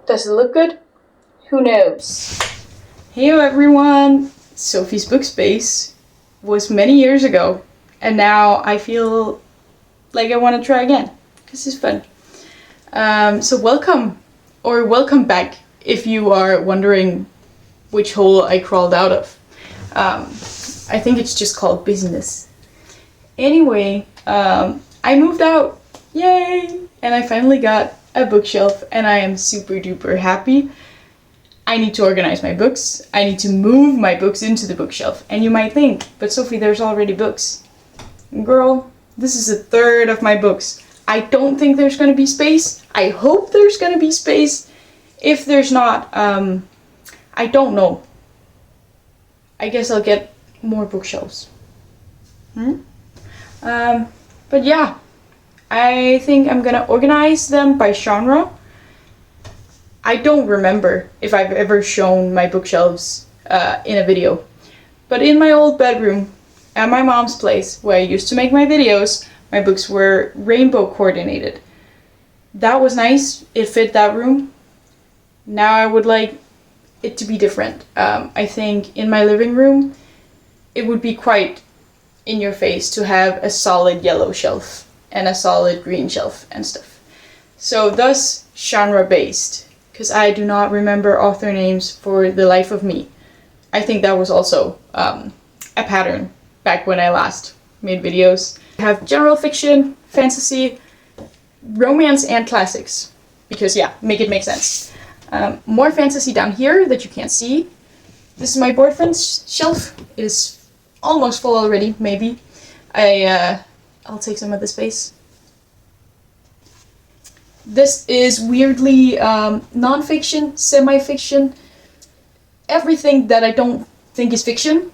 Does it look good? Who knows? Heyo everyone! Sophie's book space was many years ago, and now I feel like I want to try again. This is fun. So welcome back if you are wondering which hole I crawled out of. I think it's just called business. Anyway, I moved out, yay! And I finally got a bookshelf and I am super duper happy. I need to organize my books. I need to move my books into the bookshelf. And you might think, but Sophie, there's already books. Girl, this is a third of my books. I don't think there's gonna be space. I hope there's gonna be space. If there's not, I don't know. I guess I'll get more bookshelves. But yeah, I think I'm gonna organize them by genre. I don't remember if I've ever shown my bookshelves in a video. But in my old bedroom at my mom's place, where I used to make my videos, my books were rainbow coordinated. That was nice, it fit that room. Now I would like it to be different. I think in my living room, it would be quite in your face to have a solid yellow shelf and a solid green shelf and stuff. So thus genre based, because I do not remember author names for the life of me. I think that was also a pattern back when I last made videos. I have general fiction, fantasy, romance, and classics, because yeah, make it make sense. More fantasy down here that you can't see. This is my boyfriend's shelf. It is almost full already, maybe. I'll take some of the space. This is weirdly non-fiction, semi-fiction, everything that I don't think is fiction,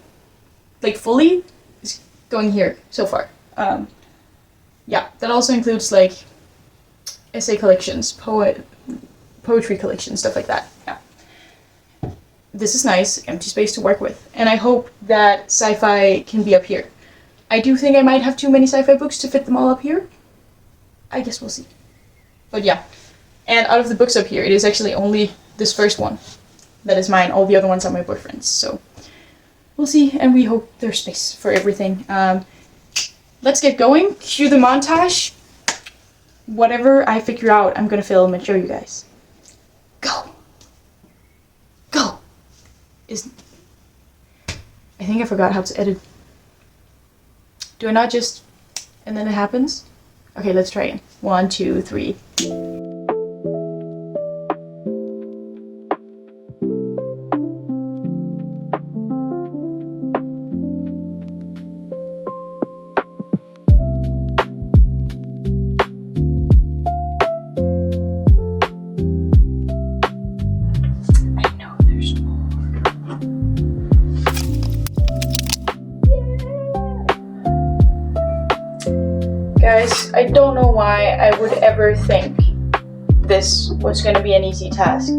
like fully, is going here so far. Yeah, that also includes like essay collections, poetry collections, stuff like that. Yeah. This is nice, empty space to work with. And I hope that sci-fi can be up here. I do think I might have too many sci-fi books to fit them all up here. I guess we'll see. But yeah. And out of the books up here, it is actually only this first one that is mine. All the other ones are my boyfriend's. So we'll see, and we hope there's space for everything. Let's get going. Cue the montage. Whatever I figure out, I'm gonna film and show you guys. Go! Go! I think I forgot how to edit. Do I not just... and then it happens? Okay, let's try again. 1, 2, 3. Guys, I don't know why I would ever think this was gonna be an easy task.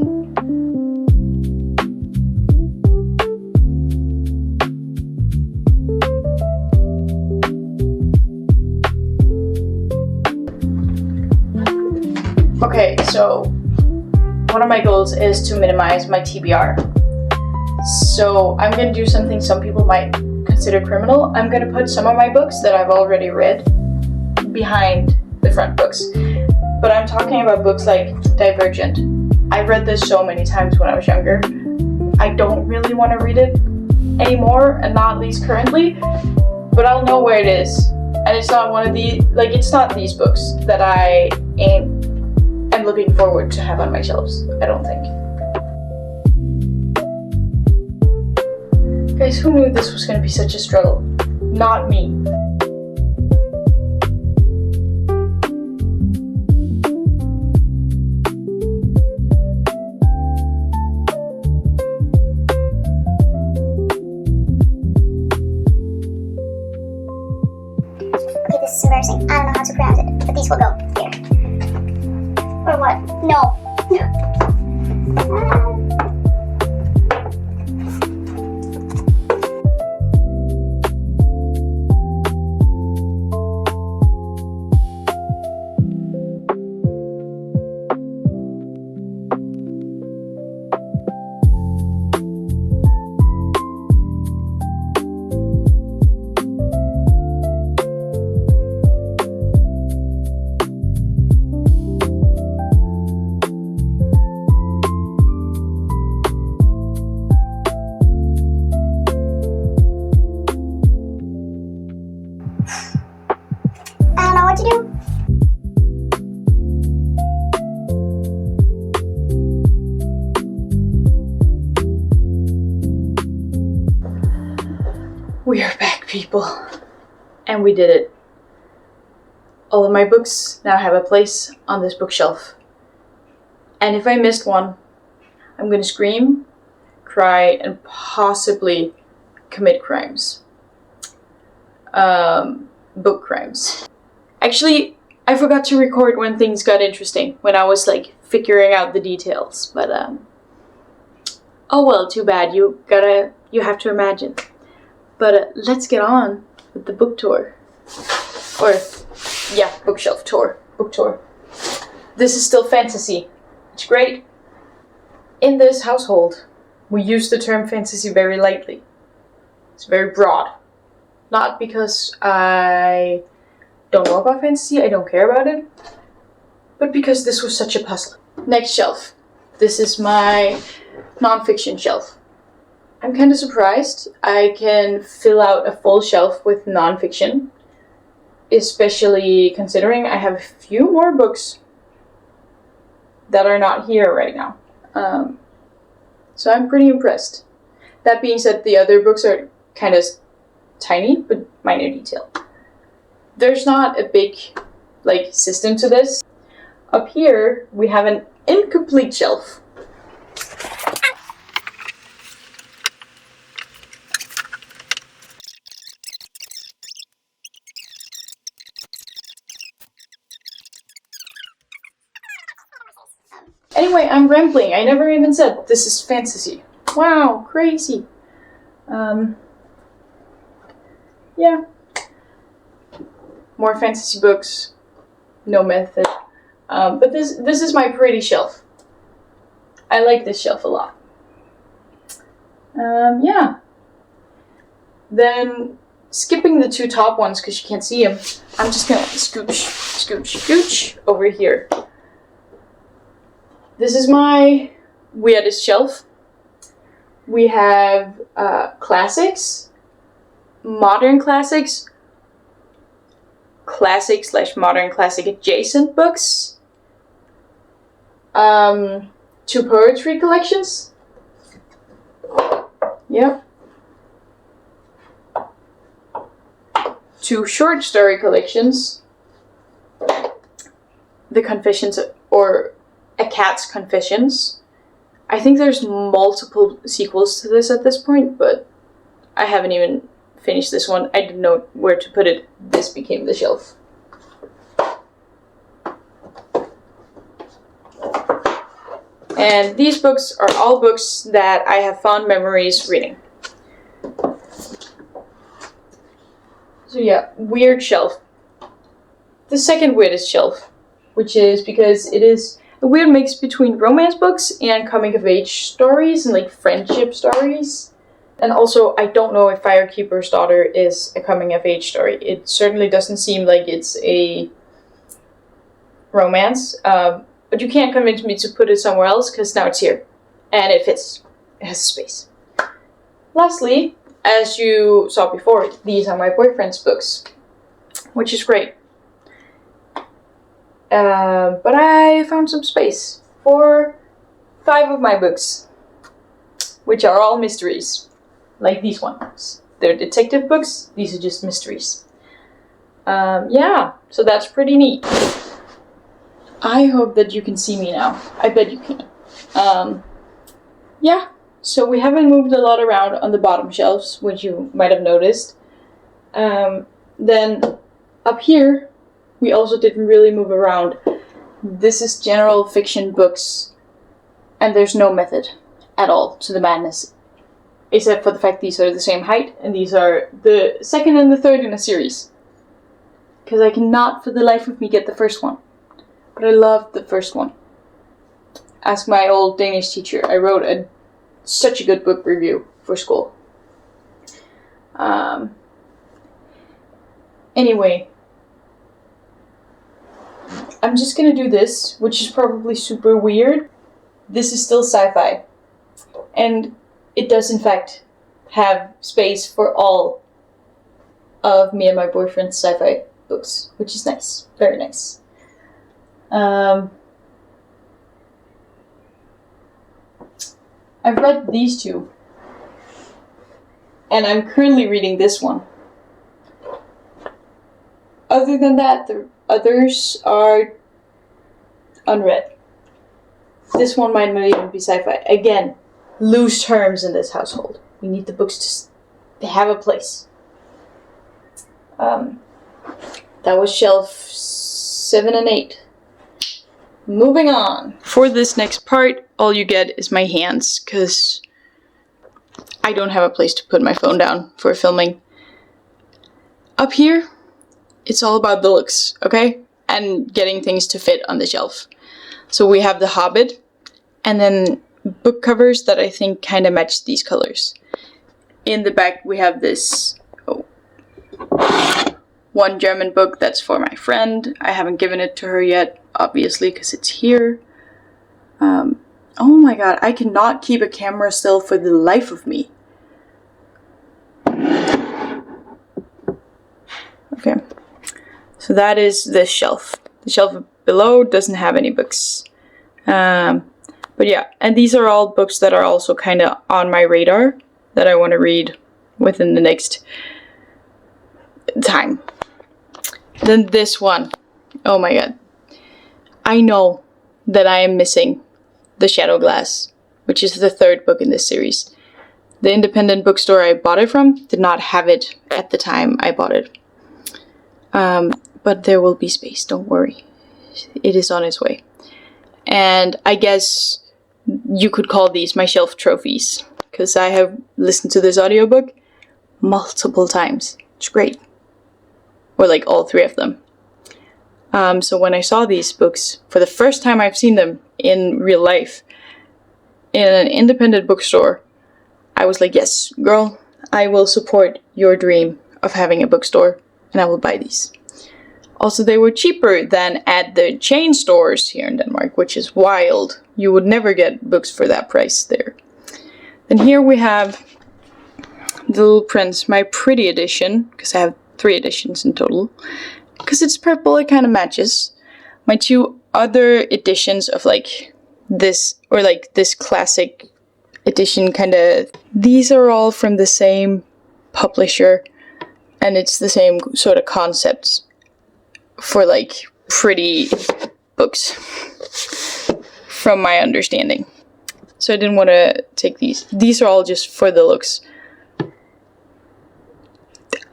Okay, so one of my goals is to minimize my TBR. So I'm gonna do something some people might consider criminal. I'm gonna put some of my books that I've already read behind the front books. But I'm talking about books like Divergent. I've read this so many times when I was younger. I don't really want to read it anymore, and not at least currently, but I'll know where it is. And it's not one of the, like, it's not these books that I am looking forward to have on my shelves, I don't think. Guys, who knew this was going to be such a struggle? Not me. This is embarrassing. I don't know how to pronounce it, but these will go here. Or what? No. We are back, people. And we did it. All of my books now have a place on this bookshelf. And if I missed one, I'm gonna scream, cry, and possibly commit crimes. Book crimes. Actually, I forgot to record when things got interesting, when I was like figuring out the details, but oh well, too bad, you have to imagine. But let's get on with the book tour. Or, yeah, bookshelf tour, book tour. This is still fantasy. It's great. In this household, we use the term fantasy very lightly. It's very broad. Not because I don't know about fantasy, I don't care about it, but because this was such a puzzle. Next shelf. This is my non-fiction shelf. I'm kind of surprised I can fill out a full shelf with non-fiction, especially considering I have a few more books that are not here right now. So I'm pretty impressed. That being said, the other books are kind of tiny, but minor detail. There's not a big system to this. Up here, we have an incomplete shelf. Anyway, I'm rambling. I never even said this is fantasy. Wow, crazy. Yeah. More fantasy books. No method. But this is my pretty shelf. I like this shelf a lot. Yeah. Then, skipping the two top ones because you can't see them, I'm just gonna scooch over here. This is my weirdest shelf. We have classics, modern classics, classic/modern classic adjacent books, two poetry collections. Yep. Two short story collections. The Confessions, or A Cat's Confessions. I think there's multiple sequels to this at this point, but I haven't even finished this one. I didn't know where to put it. This became the shelf. And these books are all books that I have fond memories reading. So yeah, weird shelf. The second weirdest shelf, which is because it is a weird mix between romance books and coming-of-age stories and friendship stories. And also, I don't know if Firekeeper's Daughter is a coming-of-age story. It certainly doesn't seem like it's a romance. But you can't convince me to put it somewhere else, because now it's here. And it fits. It has space. Lastly, as you saw before, these are my boyfriend's books, which is great. But I found some space for 5 of my books, which are all mysteries, like these ones. They're detective books, these are just mysteries. Yeah, so that's pretty neat. I hope that you can see me now. I bet you can. Yeah, so we haven't moved a lot around on the bottom shelves, which you might have noticed. Then up here, we also didn't really move around. This is general fiction books, and there's no method at all to the madness, except for the fact these are the same height, and these are the second and the third in a series. Because I cannot for the life of me get the first one. But I loved the first one. Ask my old Danish teacher. I wrote such a good book review for school. Anyway, I'm just gonna do this, which is probably super weird. This is still sci-fi. And it does in fact have space for all of me and my boyfriend's sci-fi books, which is nice. Very nice. I've read these two. And I'm currently reading this one. Other than that, the others are unread. This one might not even be sci-fi. Again, loose terms in this household. We need the books to have a place. That was shelf 7 and 8. Moving on. For this next part, all you get is my hands, because I don't have a place to put my phone down for filming. Up here, it's all about the looks, okay? And getting things to fit on the shelf. So we have The Hobbit, and then book covers that I think kind of match these colors. In the back we have this one German book that's for my friend. I haven't given it to her yet, obviously, because it's here. Oh my god, I cannot keep a camera still for the life of me. Okay, so that is this shelf. The shelf below doesn't have any books. But yeah, and these are all books that are also kind of on my radar that I want to read within the next time. Then this one. Oh my god. I know that I am missing The Shadow Glass, which is the third book in this series. The independent bookstore I bought it from did not have it at the time I bought it. But there will be space, don't worry. It is on its way. And I guess you could call these my shelf trophies, because I have listened to this audiobook multiple times. It's great. Or like all 3 of them. So when I saw these books, for the first time I've seen them in real life, in an independent bookstore, I was like, yes, girl, I will support your dream of having a bookstore, and I will buy these. Also, they were cheaper than at the chain stores here in Denmark, which is wild. You would never get books for that price there. Then here we have The Little Prince, my pretty edition, because I have 3 editions in total. Because it's purple, it kind of matches. My 2 other editions of like this, or like this classic edition kind of, these are all from the same publisher, and it's the same sort of concept for like pretty books, from my understanding. So I didn't want to take these. These are all just for the looks.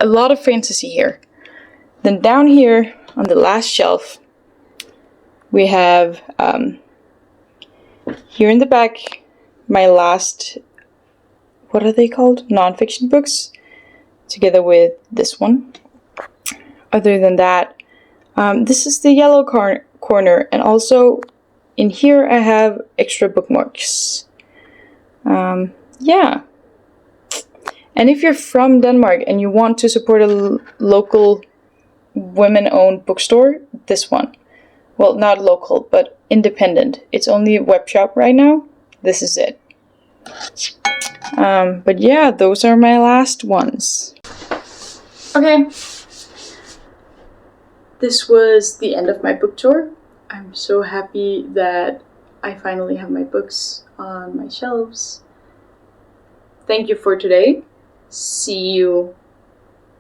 A lot of fantasy here. Then down here on the last shelf, we have here in the back my last, what are they called? Non-fiction books, together with this one. Other than that, this is the yellow corner, and also in here I have extra bookmarks. Yeah. And if you're from Denmark and you want to support a local women-owned bookstore, this one. Well, not local, but independent. It's only a web shop right now. This is it. But yeah, those are my last ones. Okay. This was the end of my book tour. I'm so happy that I finally have my books on my shelves. Thank you for today. See you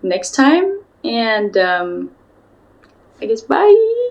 next time, and I guess bye!